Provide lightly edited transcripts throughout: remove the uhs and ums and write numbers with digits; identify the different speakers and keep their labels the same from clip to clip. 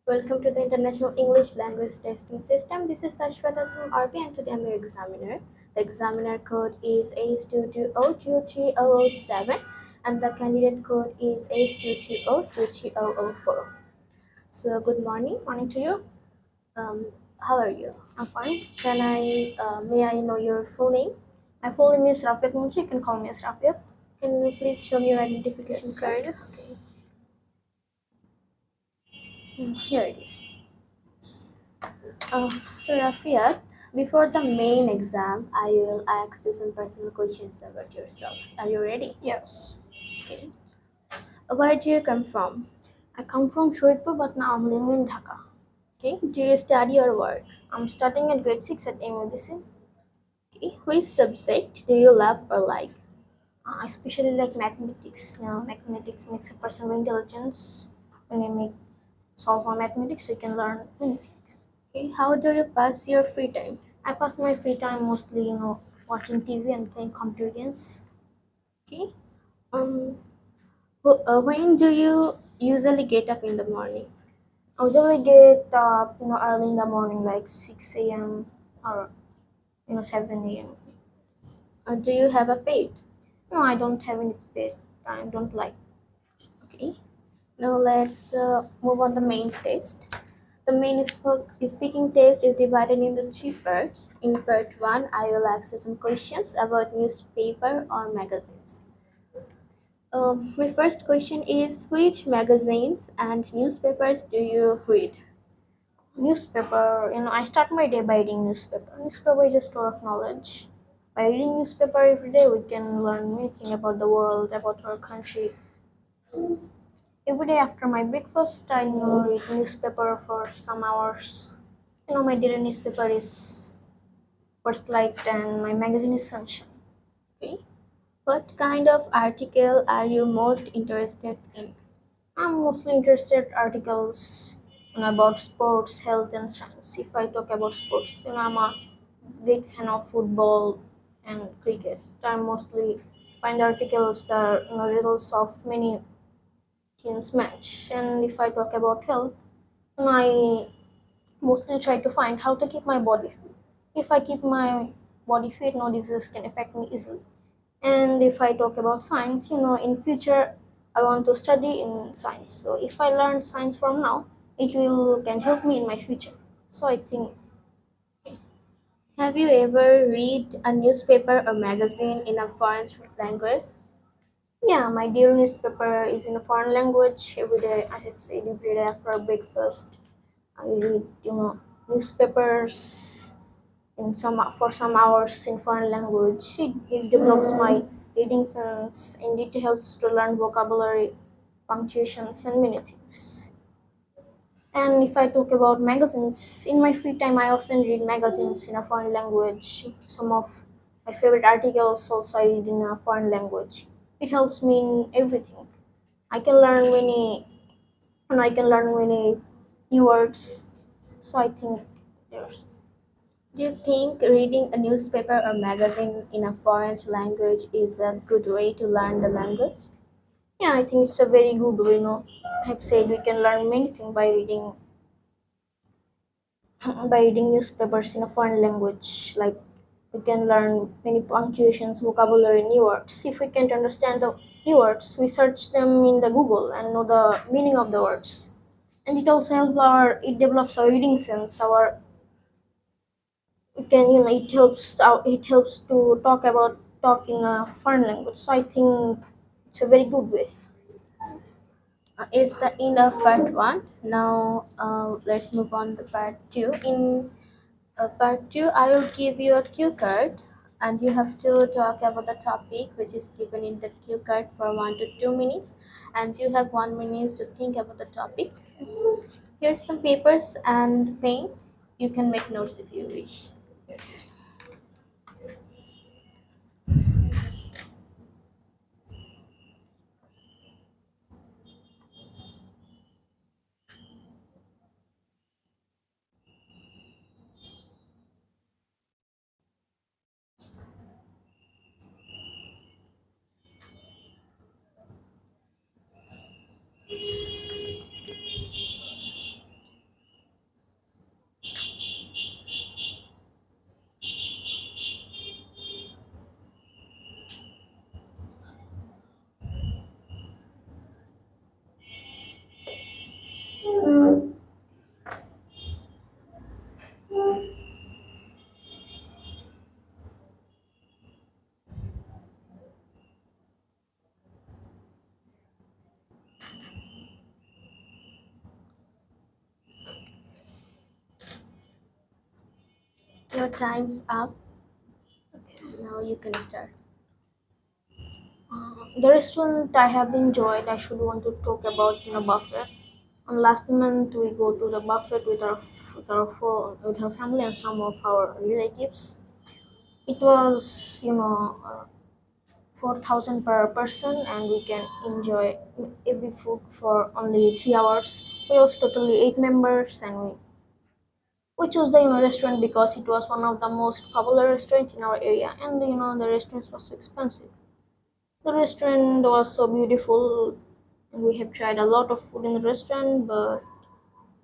Speaker 1: Welcome to the International English Language Testing System. This is Tashwata from RP and today I'm your examiner. The examiner code is H220230007 and the candidate code is H220230004. So good morning.
Speaker 2: Morning to you.
Speaker 1: Um, how are you?
Speaker 2: I'm fine.
Speaker 1: May I know your full name?
Speaker 2: My full name is Rafiq Munshi. You can call me as Rafiq.
Speaker 1: Can you please show me your identification
Speaker 2: Yes,
Speaker 1: card?
Speaker 2: here it is.
Speaker 1: Here it is. So Rafiat, before the main exam, I will ask you some personal questions about yourself. Are you ready?
Speaker 2: Yes.
Speaker 1: Okay. Where do you come from?
Speaker 2: I come from Shoritpur, but now I'm living in Dhaka.
Speaker 1: Okay. Do you study or work?
Speaker 2: I'm studying at grade 6 at MABC.
Speaker 1: Okay. Which subject do you love or like?
Speaker 2: I especially like mathematics. Mathematics makes a person very intelligent. When we make solve for mathematics, we can learn many things.
Speaker 1: Okay. How do you pass your free time?
Speaker 2: I pass my free time mostly, watching TV and playing computer games.
Speaker 1: Okay. Um. When do you usually get up in the morning?
Speaker 2: I usually get up, early in the morning, like 6 a.m. or 7 a.m.
Speaker 1: Do you have a pet?
Speaker 2: No, I don't have any pet. I don't like.
Speaker 1: Okay. Now let's move on the main test. The main speaking test is divided into three parts. In part 1, I will ask you some questions about newspaper or magazines. My first question is which magazines and newspapers do you read?
Speaker 2: Newspaper, I start my day by reading newspaper. Newspaper is a store of knowledge. By reading newspaper every day, we can learn many things about the world, about our country. Every day after my breakfast, I read newspaper for some hours. My daily newspaper is First Light and my magazine is Sunshine.
Speaker 1: Okay. What kind of article are you most interested in?
Speaker 2: I'm mostly interested articles about sports, health, and science. If I talk about sports, I'm a great fan of football and cricket. I mostly find articles that are results of many teams match. And if I talk about health, I mostly try to find how to keep my body fit. If I keep my body fit, no disease can affect me easily. And if I talk about science, in future I want to study in science. So if I learn science from now, it will can help me in my future. So I think,
Speaker 1: Have you ever read a newspaper or magazine in a foreign language?
Speaker 2: yeah, my daily newspaper is in a foreign language. Every day I have to say every day after breakfast I read, newspapers in some hours in foreign language. It develops my reading sense and it helps to learn vocabulary, punctuations, and many things. And if I talk about magazines, in my free time I often read magazines in a foreign language. Some of my favorite articles also I read in a foreign language. It helps me in everything. I can learn many and I can learn many new words. So I think there's
Speaker 1: Do you think reading a newspaper or magazine in a foreign language is a good way to learn the language?
Speaker 2: yeah, I think it's a very good way, I've said we can learn many things by reading by reading newspapers in a foreign language. Like we can learn many punctuations, vocabulary, new words. If we can't understand the new words, we search them in the Google and know the meaning of the words. And it also helps it develops our reading sense. It can, it helps to talk in a foreign language. So I think it's a very good way.
Speaker 1: It's the end of part 1. Now let's move on to part 2. In part 2, I will give you a cue card and you have to talk about the topic which is given in the cue card for 1 to 2 minutes and you have 1 minute to think about the topic. Here's some papers and pen. You can make notes if you wish. Your time's up.
Speaker 2: Okay.
Speaker 1: Now you can start.
Speaker 2: The restaurant I have enjoyed, I should want to talk about buffet. And last month we go to the buffet with with our family and some of our relatives. It was 4,000 per person, and we can enjoy every food for only 3 hours. We was totally 8 members, and we chose the restaurant because it was one of the most popular restaurant in our area, and the restaurant was so expensive. The restaurant was so beautiful, and we have tried a lot of food in the restaurant, but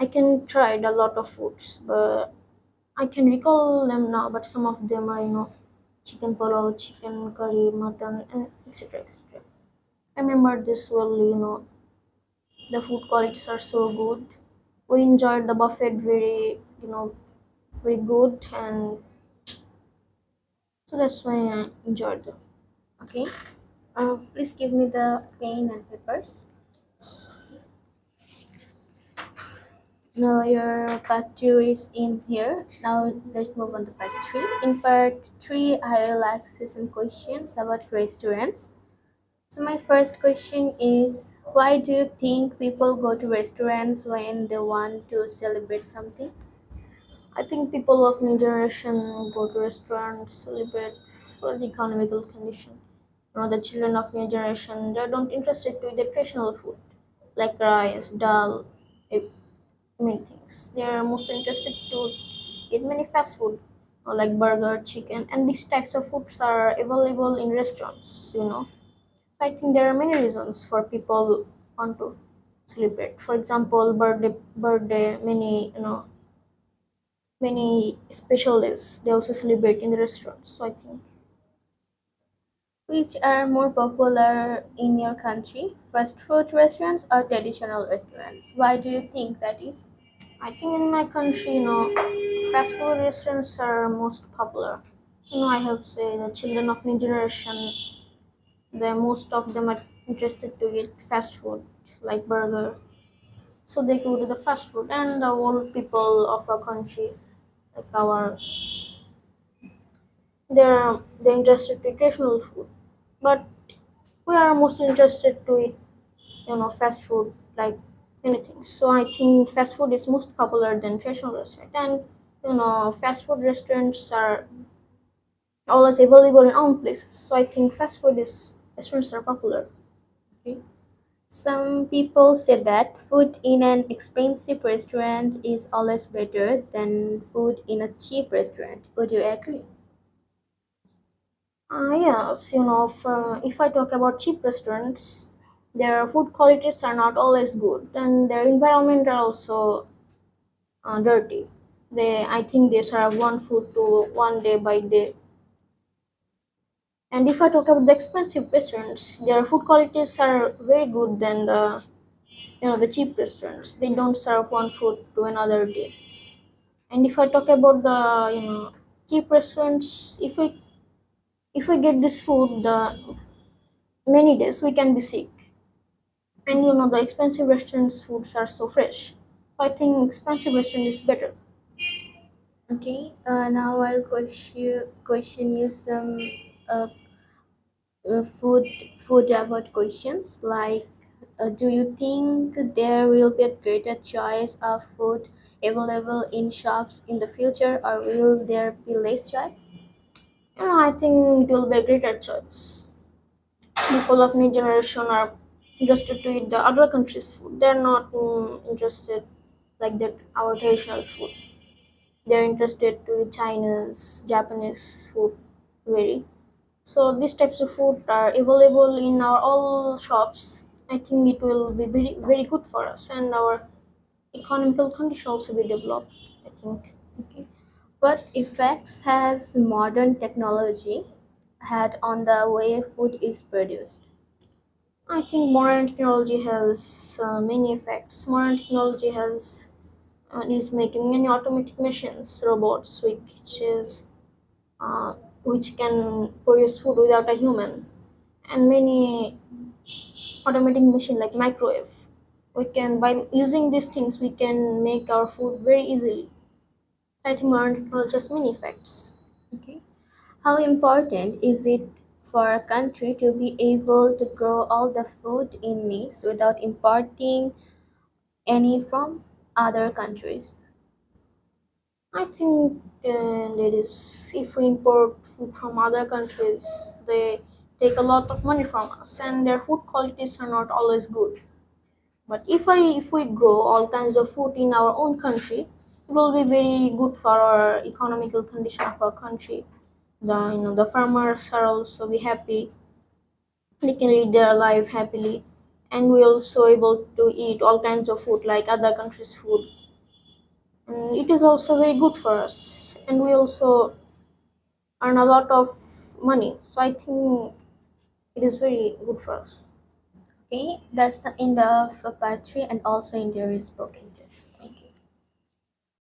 Speaker 2: I can tried a lot of foods, but I can recall them now. But some of them are chicken pulao, chicken curry, mutton, and etc. etc. I remember this well. The food qualities are so good. We enjoyed the buffet very good, and so that's why I enjoyed them.
Speaker 1: Okay. Please give me the pen and papers. Now your part two is in here. Now let's move on to part three. In part three, I will ask you some questions about restaurants. So my first question is, why do you think people go to restaurants when they want to celebrate something?
Speaker 2: I think people of new generation go to restaurants, celebrate for the economical condition. The children of new generation, they don't interested to the traditional food like rice, dal, eh, many things. They are most interested to eat many fast food like burger, chicken, and these types of foods are available in restaurants. I think there are many reasons for people want to celebrate. For example, birthday, many special days they also celebrate in the restaurants. So I think
Speaker 1: Which are more popular in your country, fast food restaurants or traditional restaurants? Why do you think that is?
Speaker 2: in my country, fast food restaurants are most popular. I have to say the children of new generation, the most of them are interested to eat fast food like burger. So they go to the fast food, and the old people of our country, like they're interested to traditional food. But we are mostly interested to eat fast food like anything. So I think fast food is most popular than traditional restaurant, and fast food restaurants are always available in own places. So I think fast food is restaurants are popular.
Speaker 1: Okay. Some people say that food in an expensive restaurant is always better than food in a cheap restaurant. Would you agree?
Speaker 2: Yes, if I talk about cheap restaurants, their food qualities are not always good, and their environment are also dirty. I think they serve one food to one day by day. And if I talk about the expensive restaurants, their food qualities are very good than the cheap restaurants. They don't serve one food to another day. And if I talk about the cheap restaurants, if we get this food the many days, we can be sick. And the expensive restaurants foods are so fresh. I think expensive restaurant is better.
Speaker 1: Okay. Now I'll question you some uh, food about questions like, do you think there will be a greater choice of food available in shops in the future, or will there be less choice?
Speaker 2: I think it will be a greater choice. People of new generation are interested to eat the other countries' food. They're not interested like that our traditional food. They're interested to eat Chinese, Japanese food very. So these types of food are available in our all shops. I think it will be very good for us, and our economical condition also be developed. I think.
Speaker 1: Okay. What effects has modern technology had on the way food is produced?
Speaker 2: I think modern technology has many effects. Modern technology has is making many automatic machines, robots, uh, which can produce food without a human, and many automatic machine like microwave. We can by using these things we can make our food very easily. I think modern technology has many effects.
Speaker 1: Okay. How important is it for a country to be able to grow all the food it needs without importing any from other countries?
Speaker 2: I think that is if we import food from other countries, they take a lot of money from us, and their food qualities are not always good. But if we grow all kinds of food in our own country, it will be very good for our economical condition of our country. The farmers are also be happy; they can lead their life happily, and we also able to eat all kinds of food like other countries' food, and it is also very good for us. And we also earn a lot of money, so I think it is very good for us.
Speaker 1: Okay, that's the end of part 3 and also in the spoken test.